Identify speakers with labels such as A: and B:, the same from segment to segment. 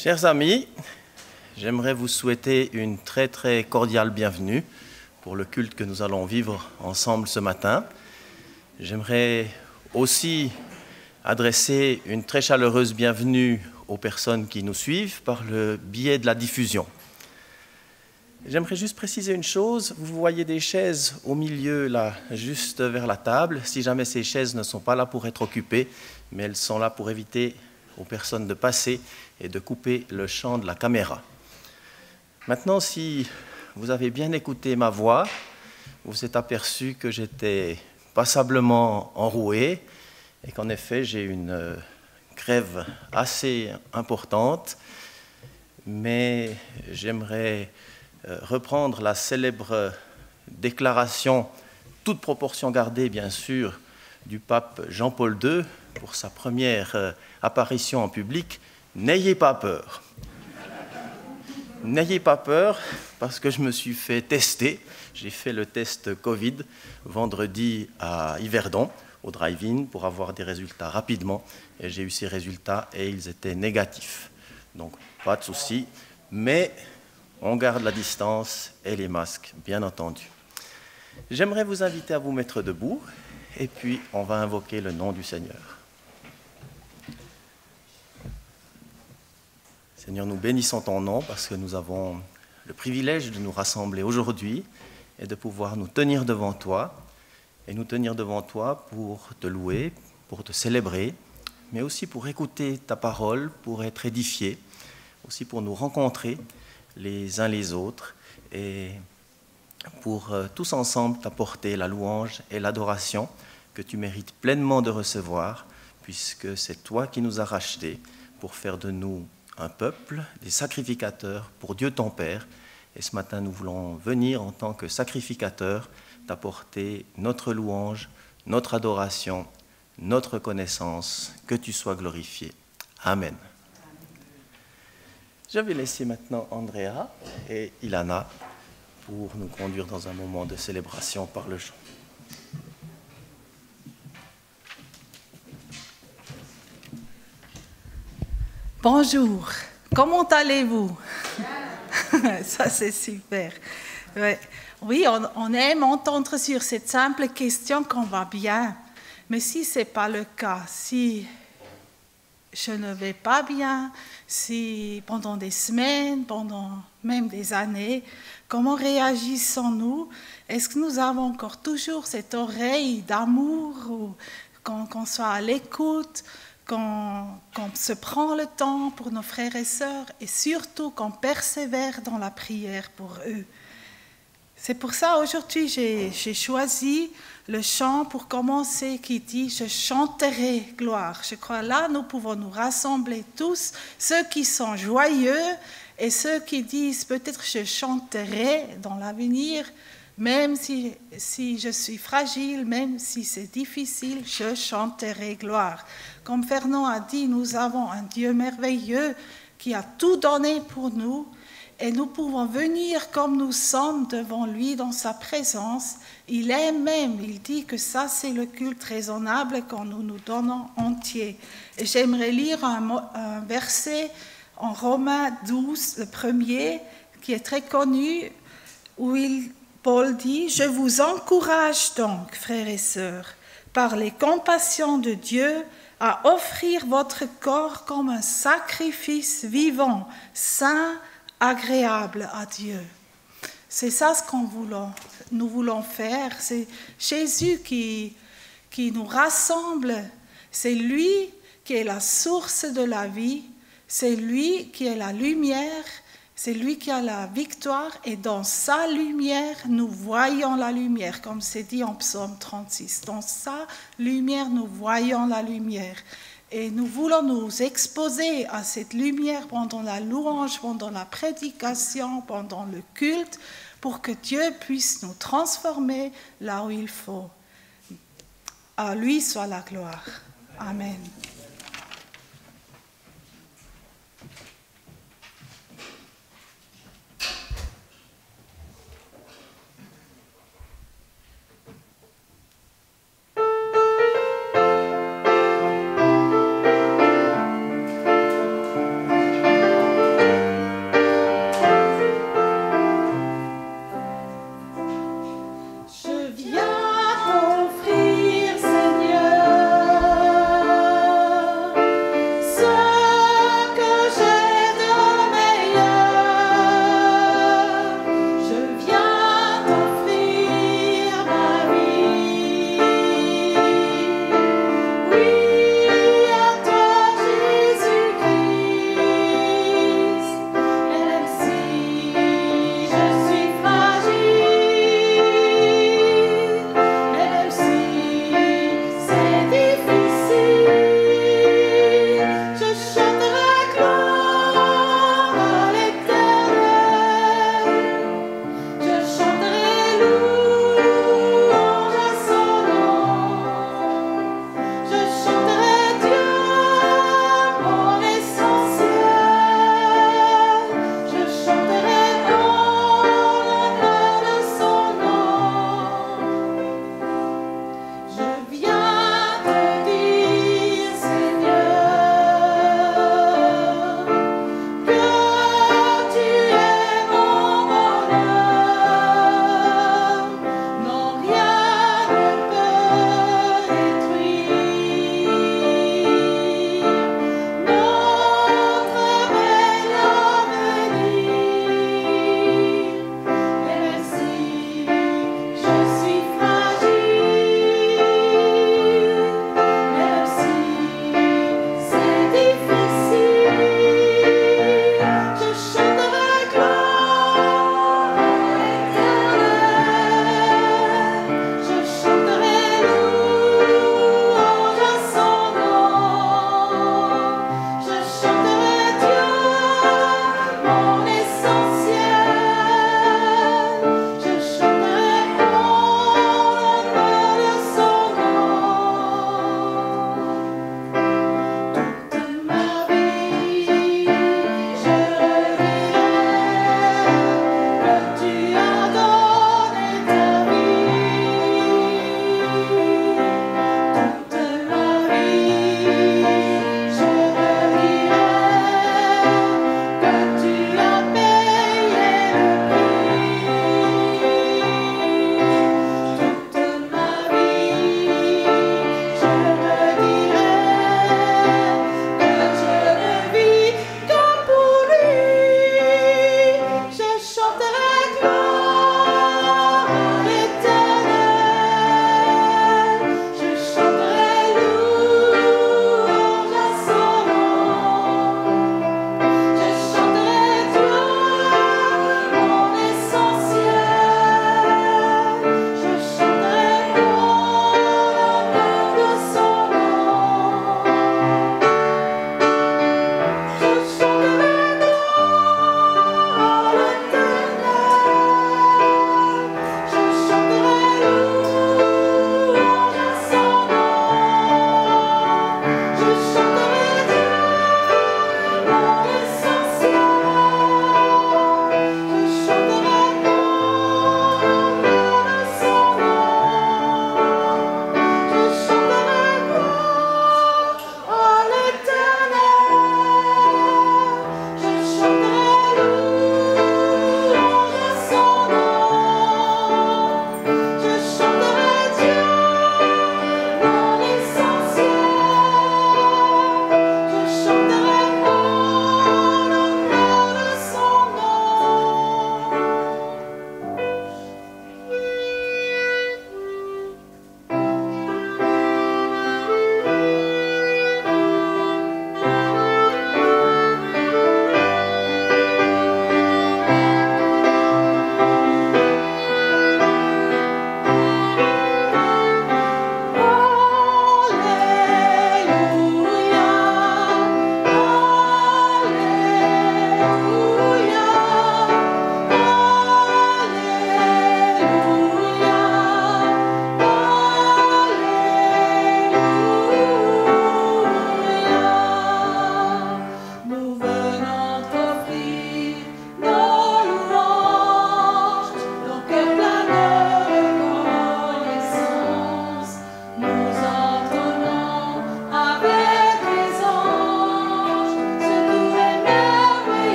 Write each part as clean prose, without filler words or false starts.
A: Chers amis, j'aimerais vous souhaiter une très très cordiale bienvenue pour le culte que nous allons vivre ensemble ce matin. J'aimerais aussi adresser une très chaleureuse bienvenue aux personnes qui nous suivent par le biais de la diffusion. J'aimerais juste préciser une chose, vous voyez des chaises au milieu, là, juste vers la table. Si jamais ces chaises ne sont pas là pour être occupées, mais elles sont là pour éviter aux personnes de passer et de couper le champ de la caméra. Maintenant, si vous avez bien écouté ma voix, vous vous êtes aperçu que j'étais passablement enroué et qu'en effet, j'ai une grève assez importante, mais j'aimerais reprendre la célèbre déclaration, toute proportion gardée bien sûr, du pape Jean-Paul II pour sa première apparition en public. N'ayez pas peur. N'ayez pas peur parce que je me suis fait tester. J'ai fait le test Covid vendredi à Yverdon, au drive-in, pour avoir des résultats rapidement. Et j'ai eu ces résultats et ils étaient négatifs. Donc, pas de souci. Mais on garde la distance et les masques, bien entendu. J'aimerais vous inviter à vous mettre debout et puis on va invoquer le nom du Seigneur. Seigneur, nous bénissons ton nom parce que nous avons le privilège de nous rassembler aujourd'hui et de pouvoir nous tenir devant toi et nous tenir devant toi pour te louer, pour te célébrer, mais aussi pour écouter ta parole, pour être édifiés, aussi pour nous rencontrer les uns les autres et pour tous ensemble t'apporter la louange et l'adoration que tu mérites pleinement de recevoir, puisque c'est toi qui nous as rachetés pour faire de nous un peuple, des sacrificateurs pour Dieu ton Père. Et ce matin, nous voulons venir en tant que sacrificateurs t'apporter notre louange, notre adoration, notre reconnaissance, que tu sois glorifié. Amen. Je vais laisser maintenant Andrea et Ilana pour nous conduire dans un moment de célébration par le chant.
B: Bonjour, comment allez-vous? Ça c'est super. Ouais. Oui, on aime entendre sur cette simple question qu'on va bien. Mais si ce n'est pas le cas, si je ne vais pas bien, si pendant des semaines, pendant même des années, comment réagissons-nous? Est-ce que nous avons encore toujours cette oreille d'amour ou qu'on soit à l'écoute, qu'on se prend le temps pour nos frères et sœurs et surtout qu'on persévère dans la prière pour eux? C'est pour ça aujourd'hui j'ai choisi le chant pour commencer qui dit « Je chanterai gloire ». Je crois là nous pouvons nous rassembler tous, ceux qui sont joyeux et ceux qui disent peut-être je chanterai dans l'avenir, même si je suis fragile, même si c'est difficile, je chanterai gloire. Comme Fernand a dit, nous avons un Dieu merveilleux qui a tout donné pour nous. Et nous pouvons venir comme nous sommes devant lui dans sa présence. Il aime même, il dit que ça c'est le culte raisonnable quand nous nous donnons entier. Et j'aimerais lire un verset en Romains 12, le premier, qui est très connu, où Paul dit « Je vous encourage donc, frères et sœurs, par les compassions de Dieu, à offrir votre corps comme un sacrifice vivant, saint, agréable à Dieu. » C'est ça ce nous voulons faire. C'est Jésus qui nous rassemble. C'est lui qui est la source de la vie. C'est lui qui est la lumière. C'est lui qui a la victoire. Et dans sa lumière, nous voyons la lumière, comme c'est dit en Psaume 36. Dans sa lumière, nous voyons la lumière. Et nous voulons nous exposer à cette lumière pendant la louange, pendant la prédication, pendant le culte, pour que Dieu puisse nous transformer là où il faut. À lui soit la gloire. Amen.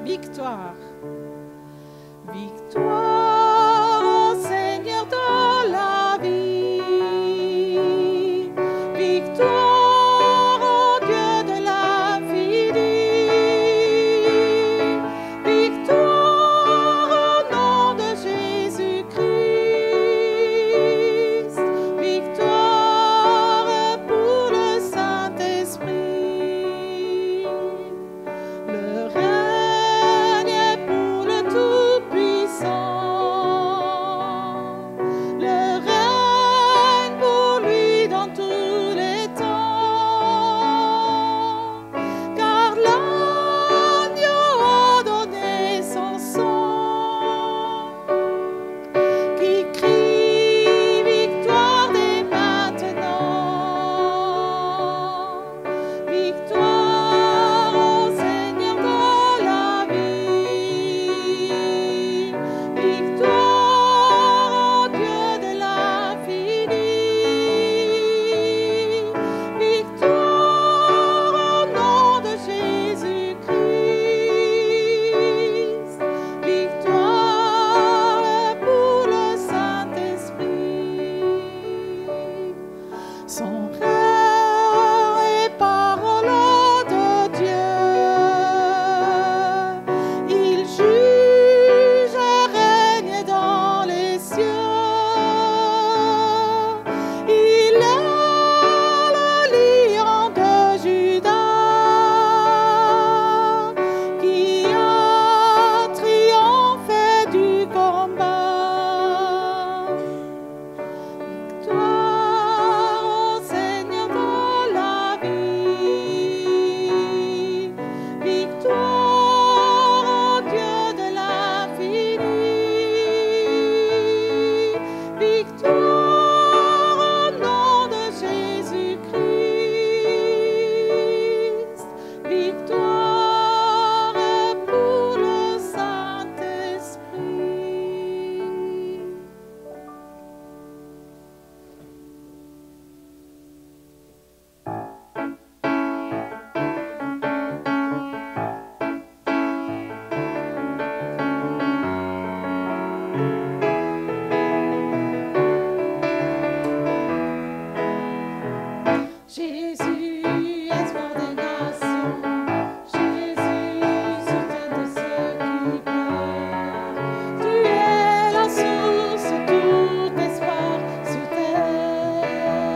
B: victoire. Victoire au Seigneur de la vie. Victoire au Dieu de l'infini. Victoire au nom de Jésus-Christ. Victoire pour le Saint-Esprit. Le règne est pour le Tout-Puissant. Le règne pour lui dans tous les temps. Car l'agneau a donné son sang. Qui crie victoire dès maintenant. Victoire au Seigneur de la vie. Victoire au Dieu de l'infini. Victoire au nom de Jésus-Christ. Victoire pour le Saint-Esprit. Son règne est parole de Dieu. Il juge et règne dans les cieux. Il est le lion de Judas qui a triomphé du combat. Victoire au Seigneur de la vie. Victoire au Dieu de l'infini. Victoire au nom de Jésus-Christ. Victoire pour le Saint-Esprit. Jésus, espoir des nations, Jésus, soutien de ceux qui pleurent. Tu es la source de tout espoir sur terre.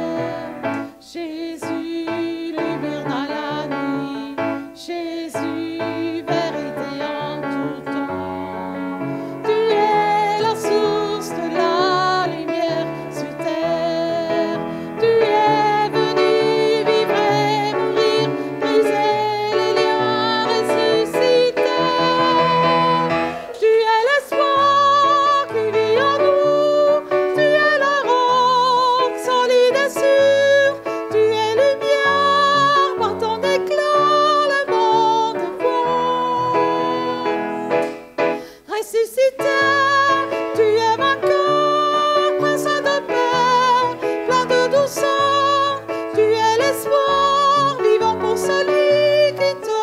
B: Jésus, lumière dans la nuit, Jésus, vérité en tout temps. Tu es la source de la lumière sur terre. Tu es venu vivre et mourir, briser les liens, ressusciter. Tu es l'espoir qui vit en nous. Tu es la roc solide et sûre. Tu es lumière, par ton éclat le monde voit. Ressuscité, tu es vainqueur, prince de paix, plein de douceur. Tu es l'espoir vivant pour celui qui te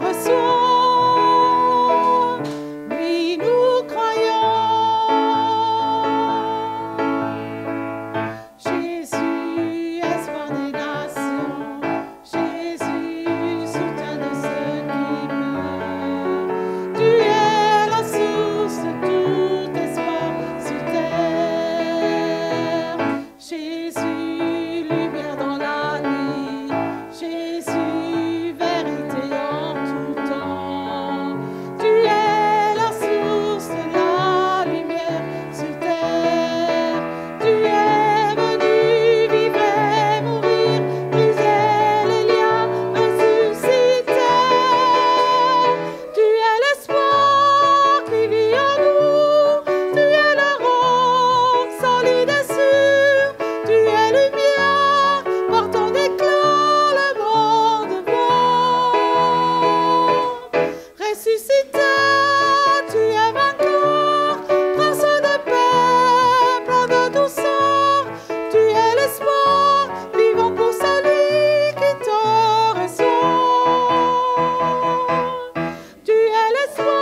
B: reçoit. Oui, nous croyons. Jésus, espoir des nations, Jésus, soutien de ceux qui meurent. Tu es la source de tout espoir sur terre. Jésus, lumière dans la nuit, Jésus, vérité en tout temps. Tu es la source de la lumière sur terre. Tu es venu vivre et mourir, briser les liens, ressusciter. Tu es l'espoir qui vit en nous. Tu es la roc solide et sûre. Tu es lumière, par ton éclat le monde voit. Ressuscité, tu es vainqueur, prince de paix, plein de douceur. Tu es l'espoir vivant pour celui qui te reçoit. Tu es l'espoir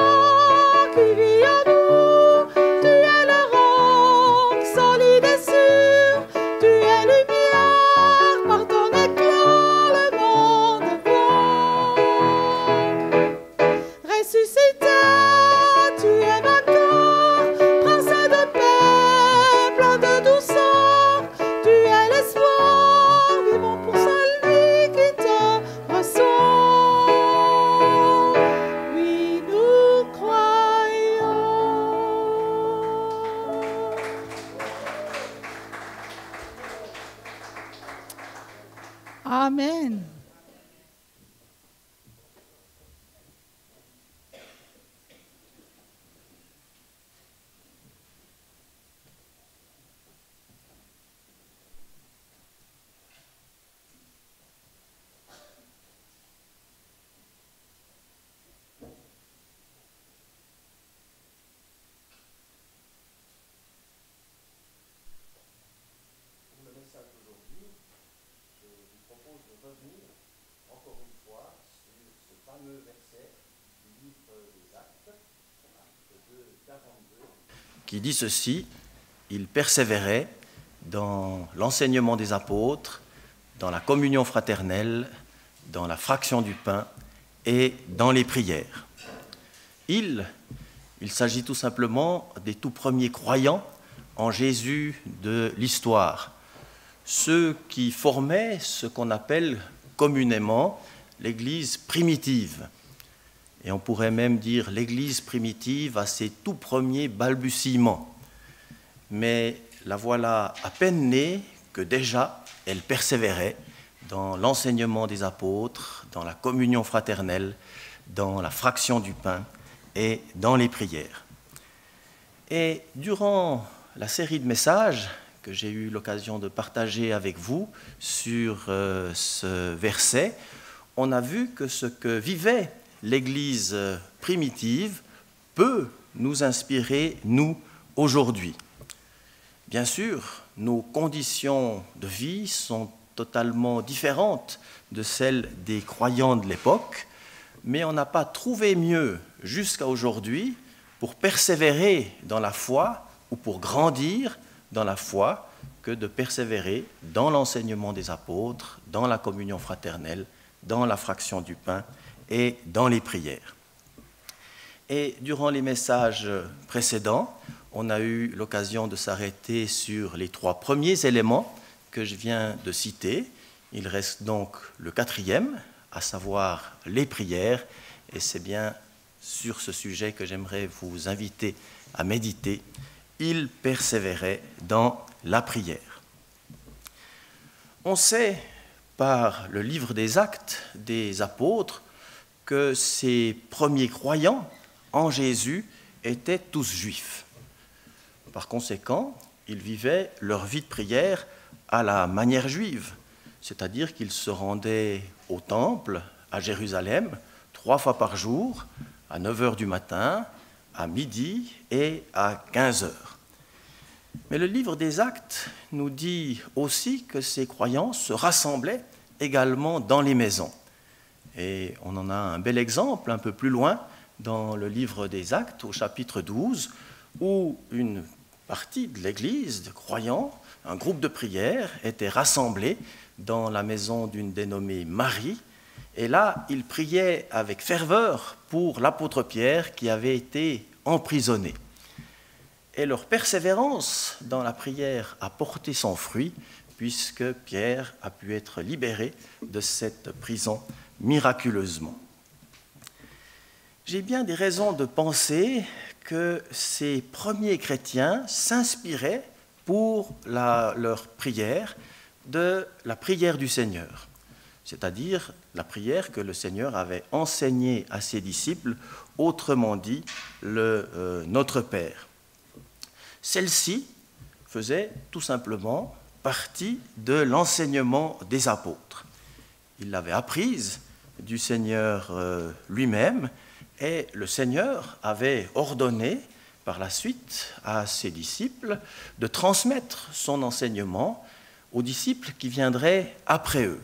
A: qui dit ceci: il persévérait dans l'enseignement des apôtres, dans la communion fraternelle, dans la fraction du pain et dans les prières. Il s'agit tout simplement des tout premiers croyants en Jésus de l'histoire, ceux qui formaient ce qu'on appelle communément l'Église primitive. Et on pourrait même dire l'Église primitive à ses tout premiers balbutiements. Mais la voilà à peine née que déjà elle persévérait dans l'enseignement des apôtres, dans la communion fraternelle, dans la fraction du pain et dans les prières. Et durant la série de messages que j'ai eu l'occasion de partager avec vous sur ce verset, on a vu que ce que vivait l'Église primitive peut nous inspirer, nous, aujourd'hui. Bien sûr, nos conditions de vie sont totalement différentes de celles des croyants de l'époque, mais on n'a pas trouvé mieux jusqu'à aujourd'hui pour persévérer dans la foi ou pour grandir dans la foi que de persévérer dans l'enseignement des apôtres, dans la communion fraternelle, dans la fraction du pain et dans les prières. Et durant les messages précédents, on a eu l'occasion de s'arrêter sur les 3 premiers éléments que je viens de citer. Il reste donc le 4e, à savoir les prières, et c'est bien sur ce sujet que j'aimerais vous inviter à méditer. Il persévérait dans la prière. On sait par le livre des Actes des Apôtres que ces premiers croyants en Jésus étaient tous juifs. Par conséquent, ils vivaient leur vie de prière à la manière juive, c'est-à-dire qu'ils se rendaient au temple à Jérusalem 3 fois par jour, à 9h du matin, à midi et à 15h. Mais le livre des Actes nous dit aussi que ces croyants se rassemblaient également dans les maisons. Et on en a un bel exemple un peu plus loin dans le livre des Actes, au chapitre 12, où une partie de l'Église, de croyants, un groupe de prière, était rassemblé dans la maison d'une dénommée Marie. Et là, ils priaient avec ferveur pour l'apôtre Pierre qui avait été emprisonné. Et leur persévérance dans la prière a porté son fruit, puisque Pierre a pu être libéré de cette prison miraculeusement. J'ai bien des raisons de penser que ces premiers chrétiens s'inspiraient pour leur prière de la prière du Seigneur, c'est-à-dire la prière que le Seigneur avait enseignée à ses disciples, autrement dit, le Notre Père. Celle-ci faisait tout simplement partie de l'enseignement des apôtres. Ils l'avaient apprise du Seigneur lui-même, et le Seigneur avait ordonné par la suite à ses disciples de transmettre son enseignement aux disciples qui viendraient après eux.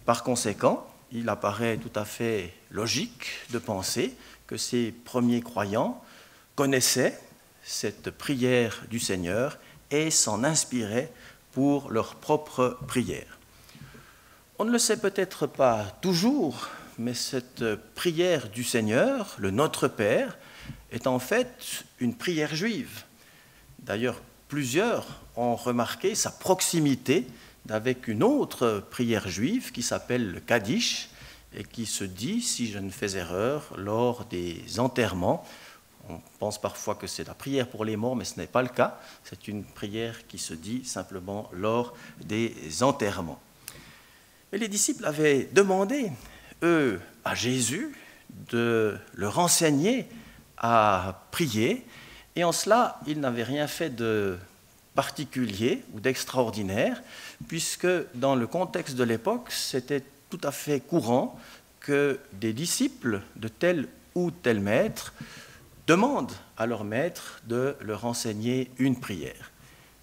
A: Par conséquent, il apparaît tout à fait logique de penser que ces premiers croyants connaissaient cette prière du Seigneur et s'en inspiraient pour leur propre prière. On ne le sait peut-être pas toujours, mais cette prière du Seigneur, le Notre Père, est en fait une prière juive. D'ailleurs, plusieurs ont remarqué sa proximité avec une autre prière juive qui s'appelle le Kaddish et qui se dit, si je ne fais erreur, lors des enterrements. On pense parfois que c'est la prière pour les morts, mais ce n'est pas le cas. C'est une prière qui se dit simplement lors des enterrements. Et les disciples avaient demandé, eux, à Jésus de leur enseigner à prier, et en cela, ils n'avaient rien fait de particulier ou d'extraordinaire, puisque dans le contexte de l'époque, c'était tout à fait courant que des disciples de tel ou tel maître demandent à leur maître de leur enseigner une prière.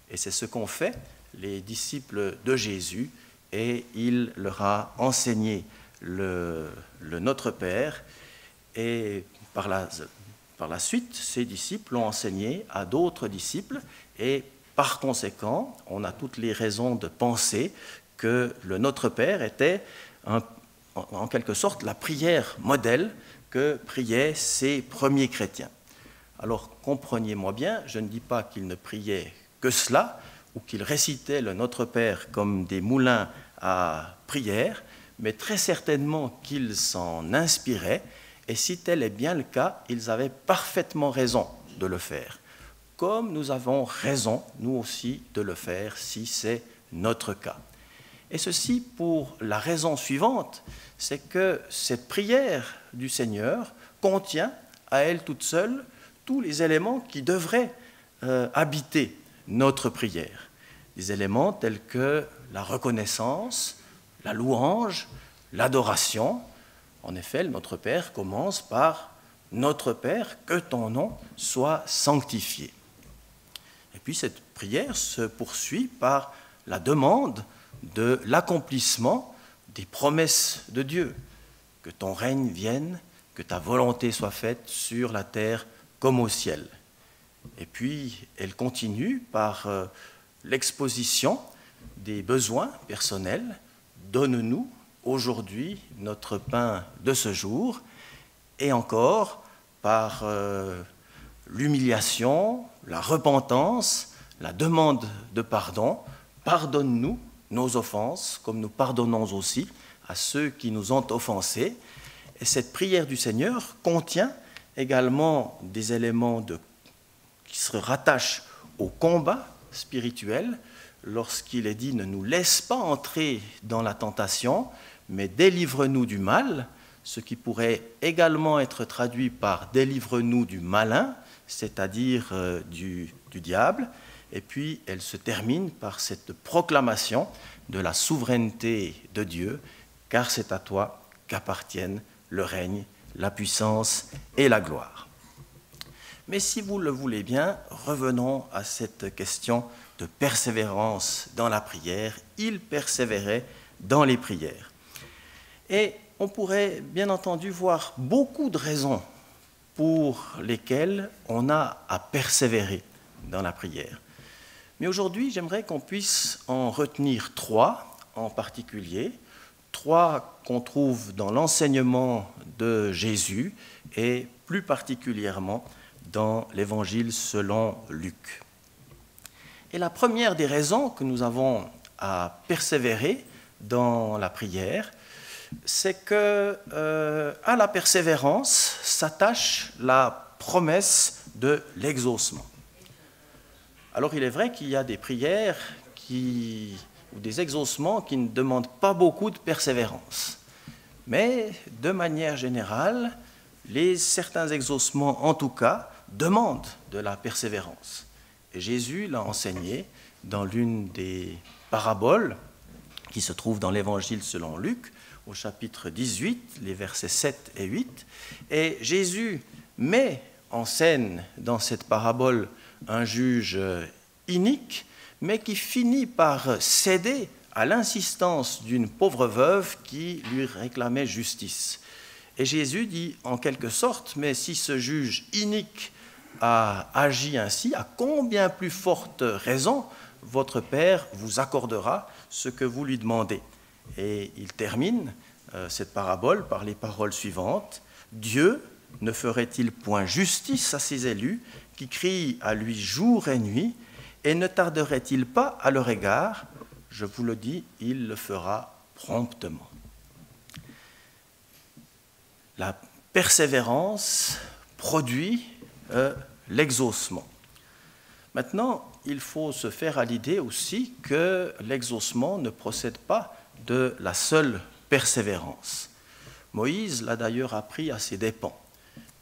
A: Et c'est ce qu'ont fait les disciples de Jésus, et il leur a enseigné le Notre Père, et par la suite, ces disciples l'ont enseigné à d'autres disciples et par conséquent, on a toutes les raisons de penser que le Notre Père était en quelque sorte la prière modèle que priaient ces premiers chrétiens. Alors comprenez-moi bien, je ne dis pas qu'ils ne priaient que cela ou qu'ils récitaient le Notre Père comme des moulins à prière, mais très certainement qu'ils s'en inspiraient et si tel est bien le cas, ils avaient parfaitement raison de le faire. Comme nous avons raison, nous aussi, de le faire si c'est notre cas. Et ceci pour la raison suivante, c'est que cette prière du Seigneur contient à elle toute seule tous les éléments qui devraient habiter notre prière. Des éléments tels que la reconnaissance, la louange, l'adoration. En effet, Notre Père commence par « Notre Père, que ton nom soit sanctifié ». Et puis cette prière se poursuit par la demande de l'accomplissement des promesses de Dieu. Que ton règne vienne, que ta volonté soit faite sur la terre comme au ciel. Et puis elle continue par l'exposition des besoins personnels. Donne-nous aujourd'hui notre pain de ce jour. Et encore par l'humiliation, la repentance, la demande de pardon. Pardonne-nous nos offenses, comme nous pardonnons aussi à ceux qui nous ont offensés. Et cette prière du Seigneur contient également des éléments qui se rattachent au combat spirituel, lorsqu'il est dit « Ne nous laisse pas entrer dans la tentation, mais délivre-nous du mal », ce qui pourrait également être traduit par « Délivre-nous du malin », c'est-à-dire du diable. Et puis elle se termine par cette proclamation de la souveraineté de Dieu, car c'est à toi qu'appartiennent le règne, la puissance et la gloire. Mais si vous le voulez bien, revenons à cette question de persévérance dans la prière. Il persévérait dans les prières. Et on pourrait bien entendu voir beaucoup de raisons pour lesquelles on a à persévérer dans la prière. Mais aujourd'hui, j'aimerais qu'on puisse en retenir trois en particulier, trois qu'on trouve dans l'enseignement de Jésus et plus particulièrement dans l'Évangile selon Luc. Et la première des raisons que nous avons à persévérer dans la prière, c'est que à la persévérance s'attache la promesse de l'exaucement. Alors il est vrai qu'il y a des prières ou des exaucements qui ne demandent pas beaucoup de persévérance. Mais de manière générale, certains exaucements en tout cas demandent de la persévérance. Et Jésus l'a enseigné dans l'une des paraboles qui se trouve dans l'Évangile selon Luc, au chapitre 18, les versets 7 et 8. Et Jésus met en scène dans cette parabole un juge inique, mais qui finit par céder à l'insistance d'une pauvre veuve qui lui réclamait justice. Et Jésus dit en quelque sorte, mais si ce juge inique a agi ainsi, à combien plus forte raison votre Père vous accordera ce que vous lui demandez. Et il termine cette parabole par les paroles suivantes. Dieu ne ferait-il point justice à ses élus qui crient à lui jour et nuit, et ne tarderait-il pas à leur égard? Je vous le dis, il le fera promptement. La persévérance produit l'exaucement. Maintenant, il faut se faire à l'idée aussi que l'exaucement ne procède pas de la seule persévérance. Moïse l'a d'ailleurs appris à ses dépens.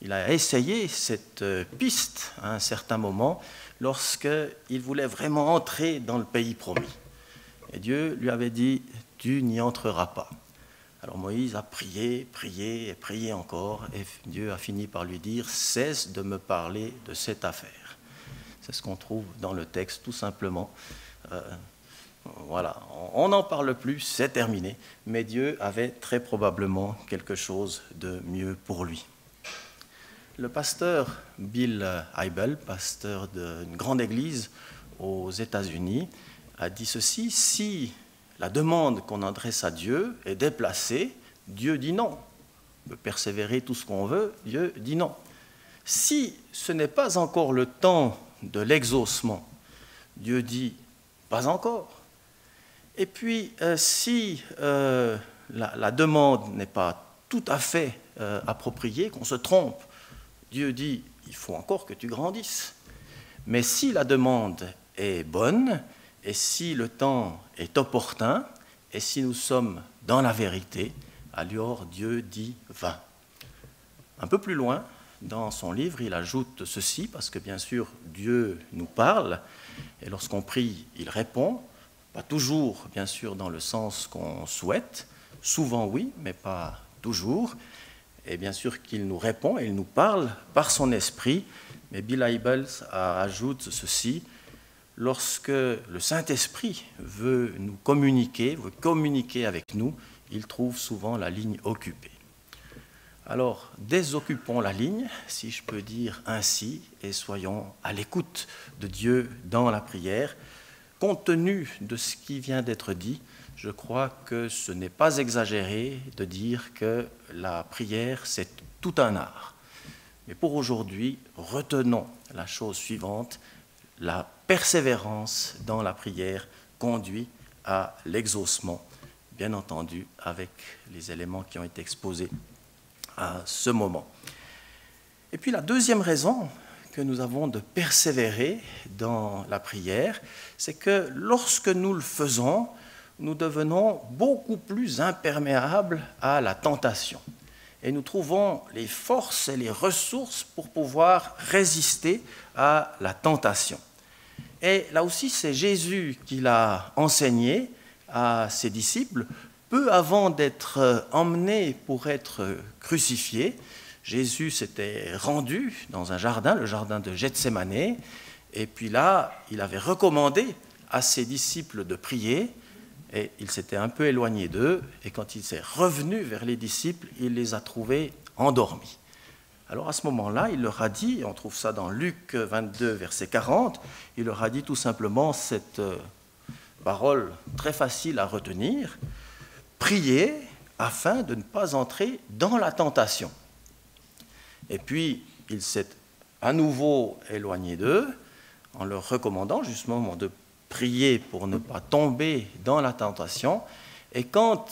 A: Il a essayé cette piste à un certain moment lorsqu'il voulait vraiment entrer dans le pays promis. Et Dieu lui avait dit « Tu n'y entreras pas ». Alors Moïse a prié, prié et prié encore, et Dieu a fini par lui dire « Cesse de me parler de cette affaire ». C'est ce qu'on trouve dans le texte, tout simplement. Voilà, on n'en parle plus, c'est terminé. Mais Dieu avait très probablement quelque chose de mieux pour lui. Le pasteur Bill Hybels, pasteur d'une grande église aux États-Unis, a dit ceci: si la demande qu'on adresse à Dieu est déplacée, Dieu dit non. On peut persévérer tout ce qu'on veut, Dieu dit non. Si ce n'est pas encore le temps de l'exaucement, Dieu dit pas encore. Et puis, si la demande n'est pas tout à fait appropriée, qu'on se trompe, Dieu dit il faut encore que tu grandisses. Mais si la demande est bonne, et si le temps est opportun, et si nous sommes dans la vérité, alors Dieu dit va. Un peu plus loin, dans son livre, il ajoute ceci, parce que bien sûr, Dieu nous parle, et lorsqu'on prie, il répond, pas toujours, bien sûr, dans le sens qu'on souhaite, souvent oui, mais pas toujours, et bien sûr qu'il nous répond, et il nous parle par son esprit, mais Bill Hybels ajoute ceci: lorsque le Saint-Esprit veut nous communiquer, veut communiquer avec nous, il trouve souvent la ligne occupée. Alors, désoccupons la ligne, si je peux dire ainsi, et soyons à l'écoute de Dieu dans la prière. Compte tenu de ce qui vient d'être dit, je crois que ce n'est pas exagéré de dire que la prière, c'est tout un art. Mais pour aujourd'hui, retenons la chose suivante: la persévérance dans la prière conduit à l'exaucement, bien entendu avec les éléments qui ont été exposés à ce moment. Et puis la deuxième raison que nous avons de persévérer dans la prière, c'est que lorsque nous le faisons, nous devenons beaucoup plus imperméables à la tentation. Et nous trouvons les forces et les ressources pour pouvoir résister à la tentation. Et là aussi, c'est Jésus qui l'a enseigné à ses disciples. Peu avant d'être emmené pour être crucifié, Jésus s'était rendu dans un jardin, le jardin de Gethsémanée, et puis là, il avait recommandé à ses disciples de prier, et il s'était un peu éloigné d'eux, et quand il s'est revenu vers les disciples, il les a trouvés endormis. Alors à ce moment-là, il leur a dit, et on trouve ça dans Luc 22, verset 40, il leur a dit tout simplement cette parole très facile à retenir: priez afin de ne pas entrer dans la tentation. Et puis, il s'est à nouveau éloigné d'eux en leur recommandant justement de prier pour ne pas tomber dans la tentation. Et quand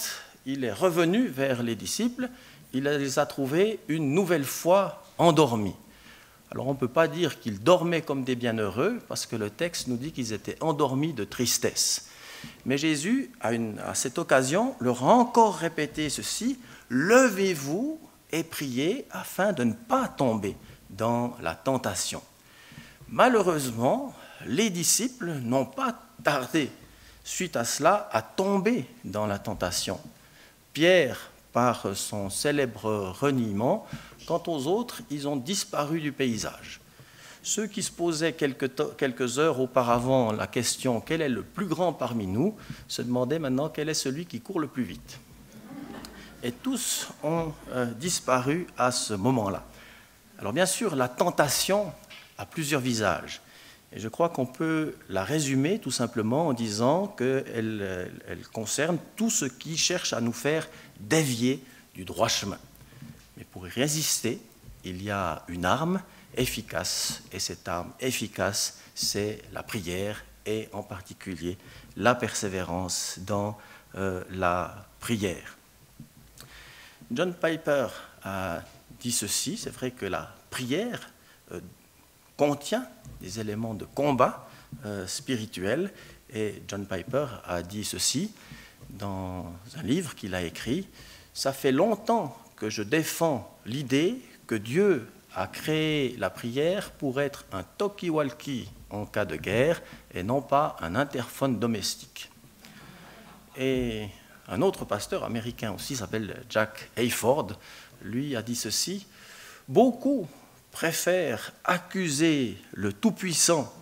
A: il est revenu vers les disciples, il les a trouvés une nouvelle fois endormis. Alors on ne peut pas dire qu'ils dormaient comme des bienheureux, parce que le texte nous dit qu'ils étaient endormis de tristesse. Mais Jésus, à cette occasion, leur a encore répété ceci: levez-vous et priez afin de ne pas tomber dans la tentation. Malheureusement, les disciples n'ont pas tardé, suite à cela, à tomber dans la tentation. Pierre, par son célèbre reniement, quant aux autres, ils ont disparu du paysage. Ceux qui se posaient quelques heures auparavant la question « quel est le plus grand parmi nous ?», se demandaient maintenant quel est celui qui court le plus vite. Et tous ont disparu à ce moment-là. Alors bien sûr, la tentation a plusieurs visages. Et je crois qu'on peut la résumer tout simplement en disant qu'elle concerne tout ce qui cherche à nous faire dévier du droit chemin. Mais pour y résister, il y a une arme efficace, et cette arme efficace, c'est la prière, et en particulier la persévérance dans la prière. John Piper a dit ceci: c'est vrai que la prière contient des éléments de combat spirituel, et John Piper a dit ceci dans un livre qu'il a écrit: ça fait longtemps que je défends l'idée que Dieu a créé la prière pour être un talkie-walkie en cas de guerre et non pas un interphone domestique. Et un autre pasteur américain aussi s'appelle Jack Hayford, lui a dit ceci: beaucoup préfèrent accuser le Tout-Puissant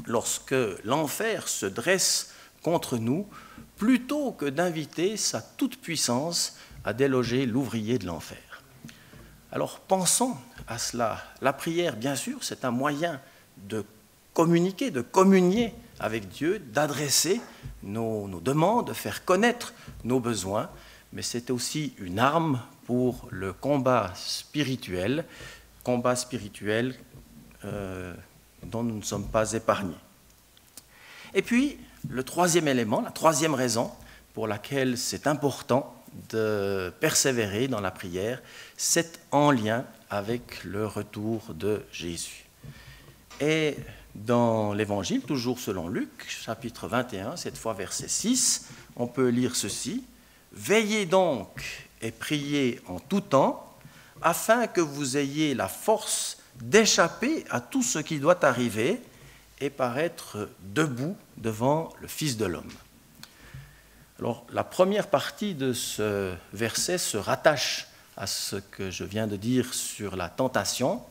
A: lorsque l'enfer se dresse contre nous, plutôt que d'inviter sa toute-puissance à déloger l'ouvrier de l'enfer. Alors pensons à cela. La prière, bien sûr, c'est un moyen de communiquer, de communier avec Dieu, d'adresser nos demandes, de faire connaître nos besoins, mais c'est aussi une arme pour le combat spirituel dont nous ne sommes pas épargnés. Et puis, le troisième élément, la troisième raison pour laquelle c'est important de persévérer dans la prière, c'est en lien avec le retour de Jésus. Et dans l'Évangile, toujours selon Luc, chapitre 21, cette fois verset 6, on peut lire ceci: « Veillez donc et priez en tout temps, afin que vous ayez la force d'échapper à tout ce qui doit arriver et paraître debout devant le Fils de l'homme. » Alors, la première partie de ce verset se rattache à ce que je viens de dire sur la tentation,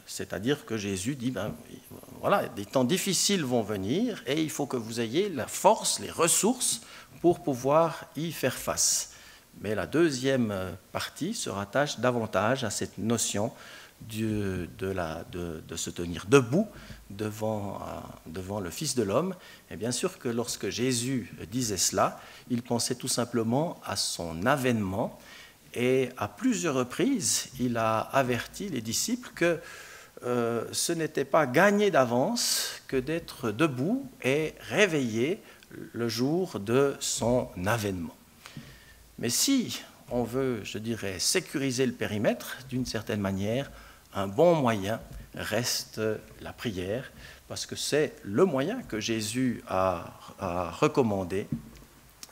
A: c'est-à-dire que Jésus dit, voilà, des temps difficiles vont venir et il faut que vous ayez la force, les ressources pour pouvoir y faire face. Mais la deuxième partie se rattache davantage à cette notion de se tenir debout devant le Fils de l'homme. Et bien sûr que lorsque Jésus disait cela, il pensait tout simplement à son avènement, et à plusieurs reprises, il a averti les disciples que ce n'était pas gagné d'avance que d'être debout et réveillé le jour de son avènement. Mais si on veut, je dirais, sécuriser le périmètre, d'une certaine manière, un bon moyen reste la prière, parce que c'est le moyen que Jésus a recommandé,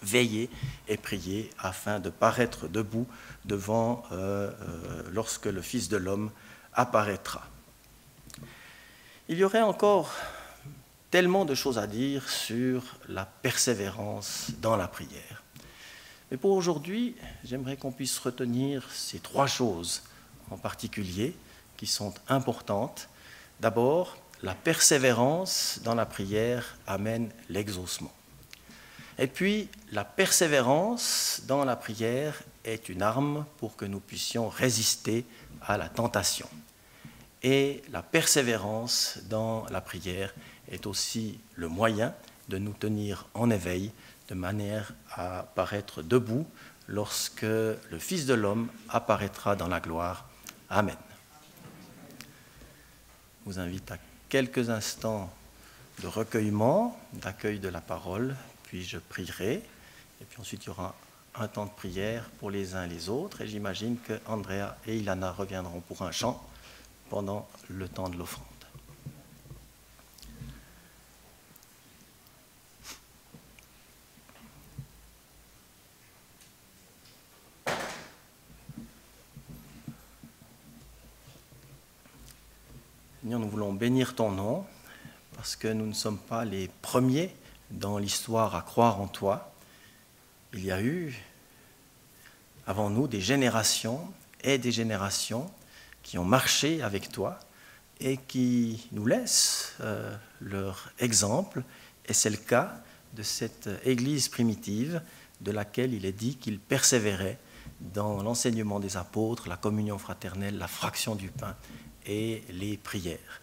A: veiller et prier afin de paraître debout devant lorsque le Fils de l'homme apparaîtra. Il y aurait encore tellement de choses à dire sur la persévérance dans la prière. Mais pour aujourd'hui, j'aimerais qu'on puisse retenir ces trois choses en particulier qui sont importantes. D'abord, la persévérance dans la prière amène l'exaucement. Et puis, la persévérance dans la prière est une arme pour que nous puissions résister à la tentation. Et la persévérance dans la prière est aussi le moyen de nous tenir en éveil, de manière à paraître debout lorsque le Fils de l'homme apparaîtra dans la gloire. Amen. Je vous invite à quelques instants de recueillement, d'accueil de la parole, puis je prierai, et puis ensuite il y aura un temps de prière pour les uns et les autres, et j'imagine que Andrea et Ilana reviendront pour un chant pendant le temps de l'offrande. Seigneur, nous voulons bénir ton nom parce que nous ne sommes pas les premiers dans l'histoire à croire en toi. Il y a eu avant nous des générations et des générations qui ont marché avec toi et qui nous laissent leur exemple. Et c'est le cas de cette Église primitive de laquelle il est dit qu'il persévérait dans l'enseignement des apôtres, la communion fraternelle, la fraction du pain et les prières.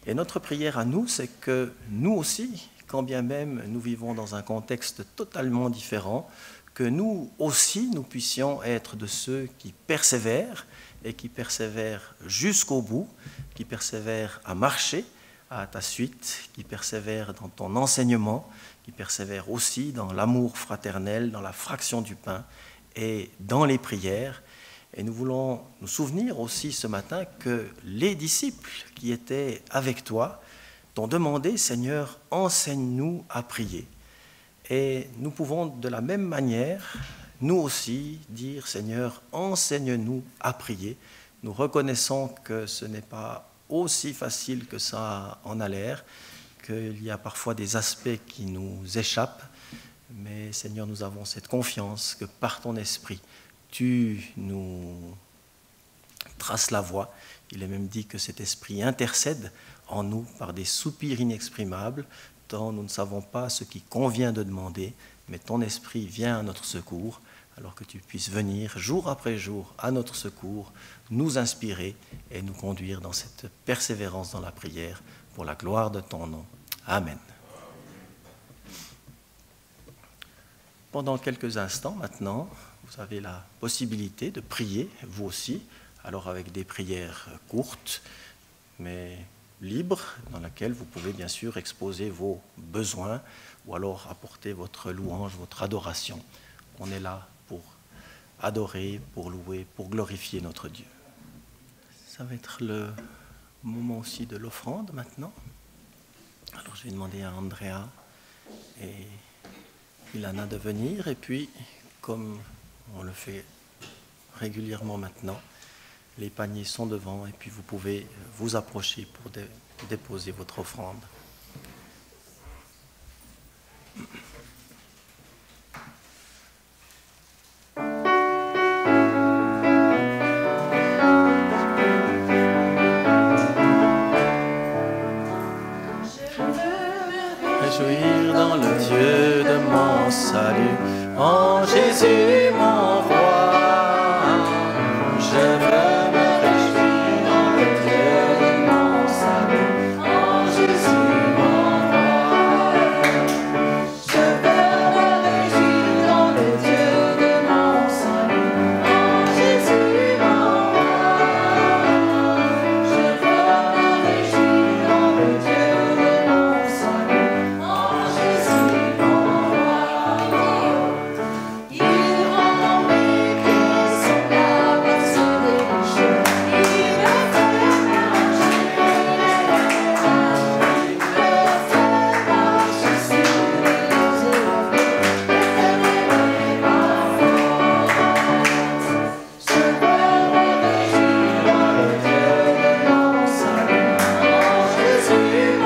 A: Et notre prière à nous, c'est que nous aussi, quand bien même nous vivons dans un contexte totalement différent, que nous aussi, nous puissions être de ceux qui persévèrent et qui persévèrent jusqu'au bout, qui persévèrent à marcher à ta suite, qui persévèrent dans ton enseignement, qui persévèrent aussi dans l'amour fraternel, dans la fraction du pain et dans les prières. Et nous voulons nous souvenir aussi ce matin que les disciples qui étaient avec toi t'ont demandé, Seigneur, enseigne-nous à prier. Et nous pouvons de la même manière, nous aussi, dire, Seigneur, enseigne-nous à prier. Nous reconnaissons que ce n'est pas aussi facile que ça en a l'air, qu'il y a parfois des aspects qui nous échappent, mais Seigneur, nous avons cette confiance que par ton esprit, tu nous traces la voie. Il est même dit que cet esprit intercède en nous par des soupirs inexprimables, tant nous ne savons pas ce qui convient de demander, mais ton esprit vient à notre secours alors que tu puisses venir jour après jour à notre secours, nous inspirer et nous conduire dans cette persévérance dans la prière pour la gloire de ton nom. Amen. Pendant quelques instants maintenant, vous avez la possibilité de prier, vous aussi, alors avec des prières courtes, mais libres, dans lesquelles vous pouvez bien sûr exposer vos besoins ou alors apporter votre louange, votre adoration. On est là pour adorer, pour louer, pour glorifier notre Dieu. Ça va être le moment aussi de l'offrande maintenant. Alors je vais demander à Andrea et Ilana de venir, et puis comme on le fait régulièrement maintenant, les paniers sont devant et puis vous pouvez vous approcher pour déposer votre offrande. Réjouir dans le Dieu de mon salut, en Jésus mon roi. Je veux me réjouir dans le Dieu de mon salut, en Jésus mon roi. Je veux me réjouir dans le Dieu de mon salut, en Jésus mon roi. Je veux me réjouir dans le Dieu de mon salut, en Jésus mon roi. Il rend mes pieds semblables à ceux des rochers. Il me fait marcher sur les lieux élevés. L'éternel est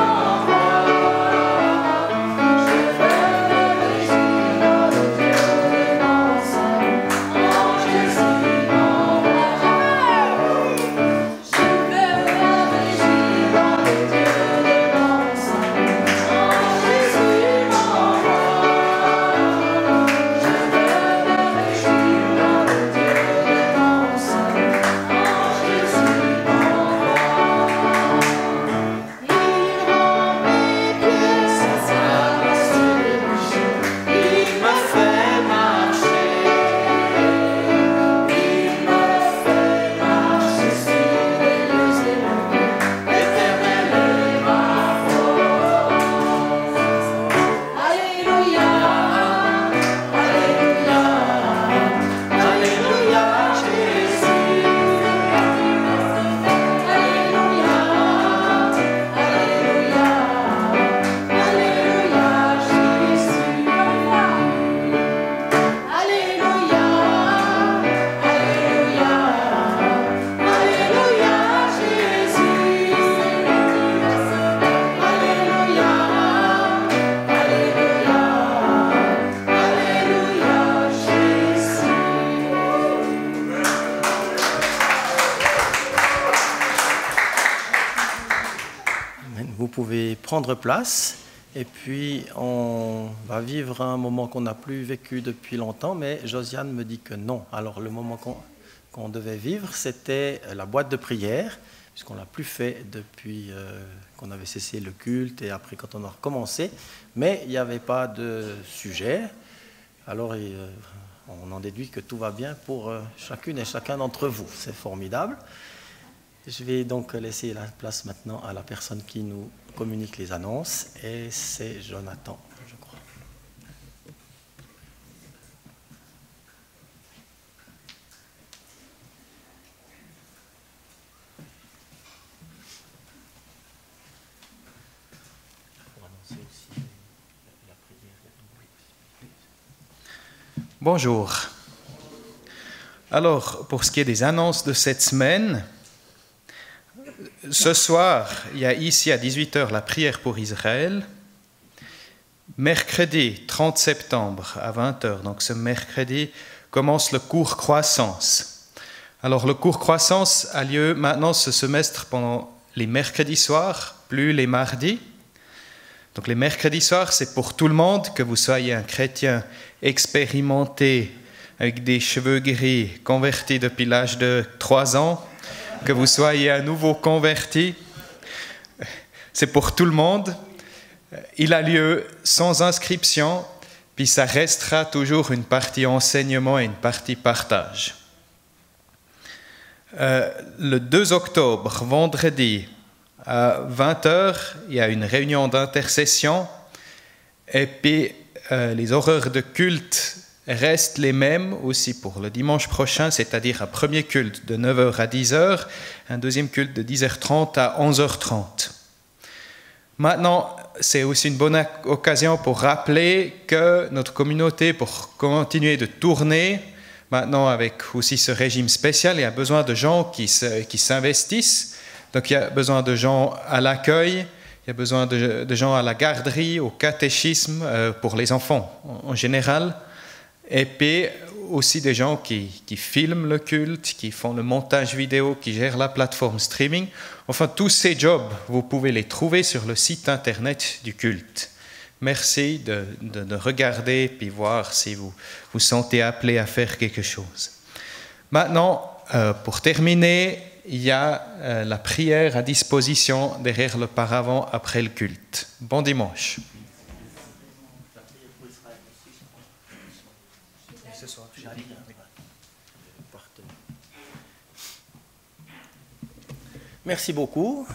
A: ma force. Je veux me réjouir dans le Dieu de mon salut, en Jésus mon roi. Je veux me réjouir dans le Dieu de mon salut, en Jésus mon roi. Je veux me réjouir dans le Dieu de mon salut, en Jésus mon roi. Je veux me réjouir dans le Dieu de mon salut, en Jésus mon roi. Il rend mes pieds semblables à ceux des rochers. Il me fait marcher. Il me fait marcher sur les lieux élevés. L'éternel est ma force. Alléluia, Alléluia, Alléluia, Jésus. Alléluia, Alléluia, Alléluia, Jésus. Alléluia, Alléluia, Alléluia, Jésus. Alléluia, Alléluia, Alléluia, Jésus. Amen. Vous pouvez prendre place et puis on va vivre un moment qu'on n'a plus vécu depuis longtemps, mais Josiane me dit que non. Alors le moment qu'on devait vivre, c'était la boîte de prière, puisqu'on ne l'a plus fait depuis qu'on avait cessé le culte et après quand on a recommencé, mais il n'y avait pas de sujet. Alors on en déduit que tout va bien pour chacune et chacun d'entre vous. C'est formidable. Je vais donc laisser la place maintenant à la personne qui nous communique les annonces, et c'est Jonathan, je crois. Pour annoncer aussi la prière.
C: Bonjour. Alors, pour ce qui est des annonces de cette semaine, ce soir, il y a ici à 18h la prière pour Israël. Mercredi 30 septembre à 20h, donc ce mercredi, commence le cours Croissance. Alors, le cours Croissance a lieu maintenant ce semestre pendant les mercredis soirs, plus les mardis. Donc, les mercredis soirs, c'est pour tout le monde, que vous soyez un chrétien expérimenté avec des cheveux gris, convertis depuis l'âge de 3 ans, que vous soyez à nouveau convertis. C'est pour tout le monde. Il a lieu sans inscription, puis ça restera toujours une partie enseignement et une partie partage. Le 2 octobre, vendredi, à 20h, il y a une réunion d'intercession, et puis les horaires de culte restent les mêmes aussi pour le dimanche prochain, c'est-à-dire un premier culte de 9h à 10h, un deuxième culte de 10h30 à 11h30. Maintenant, c'est aussi une bonne occasion pour rappeler que notre communauté, pour continuer de tourner, maintenant avec aussi ce régime spécial, il y a besoin de gens qui s'investissent. Donc il y a besoin de gens à l'accueil, il y a besoin de gens à la garderie, au catéchisme pour les enfants en général. Et puis aussi des gens qui filment le culte, qui font le montage vidéo, qui gèrent la plateforme streaming. Enfin, tous ces jobs, vous pouvez les trouver sur le site internet du culte. Merci de regarder puis voir si vous vous sentez appelé à faire quelque chose. Maintenant, pour terminer, il y a la prière à disposition derrière le paravent après le culte. Bon dimanche.
A: Merci beaucoup,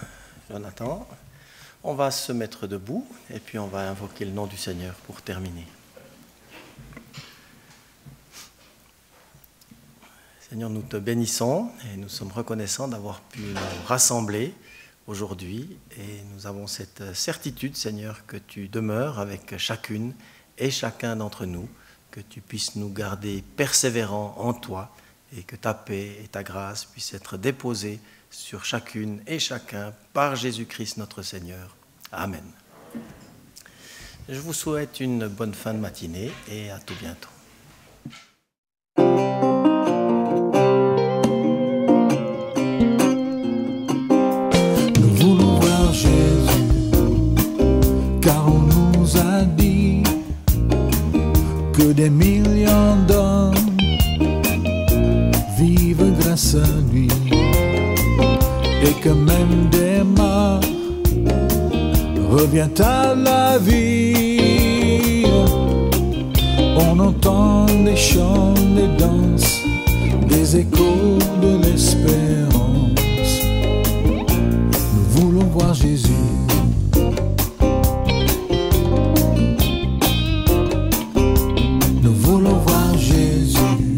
A: Jonathan. On va se mettre debout et puis on va invoquer le nom du Seigneur pour terminer. Seigneur, nous te bénissons et nous sommes reconnaissants d'avoir pu nous rassembler aujourd'hui et nous avons cette certitude, Seigneur, que tu demeures avec chacune et chacun d'entre nous, que tu puisses nous garder persévérants en toi et que ta paix et ta grâce puissent être déposées sur chacune et chacun par Jésus-Christ notre Seigneur. Amen. Je vous souhaite une bonne fin de matinée et à tout bientôt.
D: Nous voulons voir Jésus, car on nous a dit que des millions d'hommes vivent grâce à lui. Et que même des morts reviennent à la vie. On entend des chants, des danses, des échos de l'espérance. Nous voulons voir Jésus. Nous voulons voir Jésus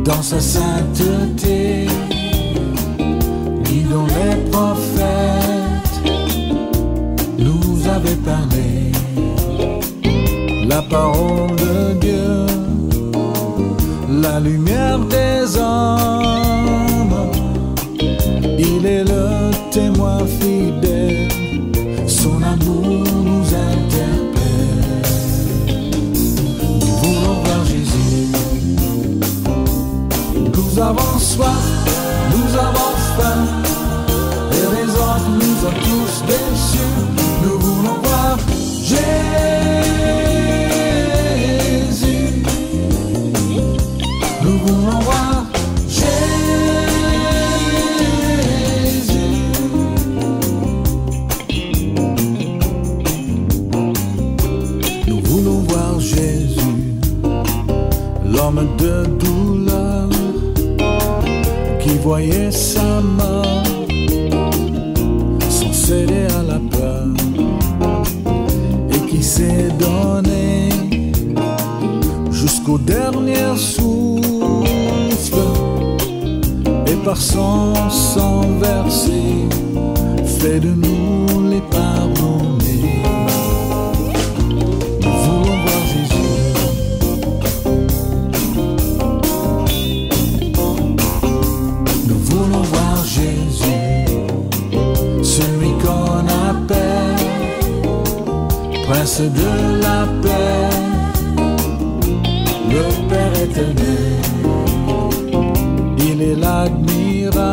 D: dans sa sainteté, dont les prophètes nous avaient parlé. La parole de Dieu, la lumière des hommes, il est le témoin fidèle, son amour nous interpelle. Nous voulons voir Jésus, nous avons soif, nous avons faim, et les autres nous ont tous déçus. Nous voulons voir Jésus. Nous voulons voir Jésus. Nous voulons voir Jésus, l'homme de douleur qui voyait sa mort sans céder à la peur et qui s'est donné jusqu'au dernier souffle et par son sang versé fait de nous les pardonnés. Nous voulons voir Jésus. Nous voulons voir Jésus, celui qu'on appelle Prince de la paix, le Père éternel. Il est l'admirable,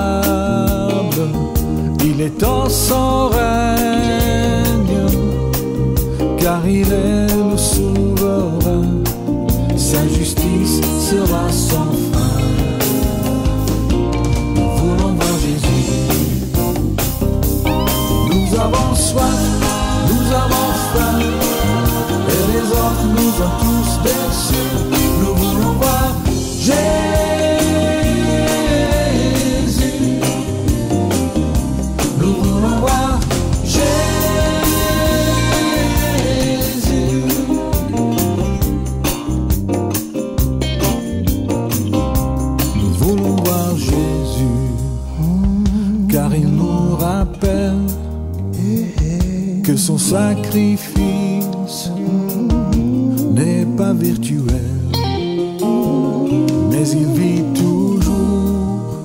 D: il est en son règne, car il est le souverain. Sa justice, autres nous ont tous déçus. Nous voulons voir Jésus. Nous voulons voir Jésus. Nous voulons voir Jésus, car il nous rappelle que son sacrifice n'est pas virtuel, mais il vit toujours,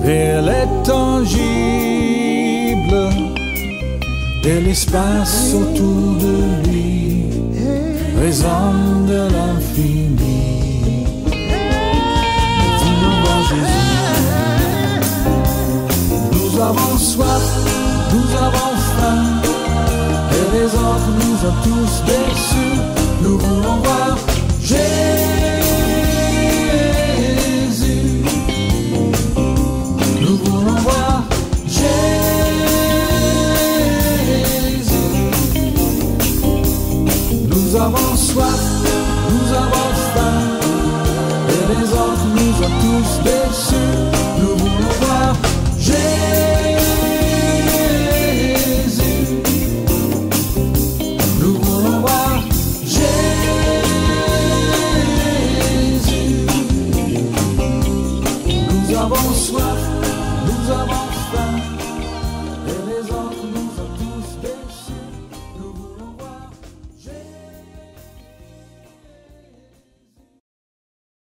D: réel et tangible, et l'espace autour de lui résonne de l'infini. Nous voulons voir Jésus. Nous avons soif, nous avons faim, et les autres nous ont tous déçus. Nous voulons voir Jésus. Nous voulons voir Jésus. Nous avons soif, nous avons faim, et les autres nous ont tous déçus. Nous voulons voir Jésus. Nous voulons voir Jésus. Nous avons soif, nous avons faim.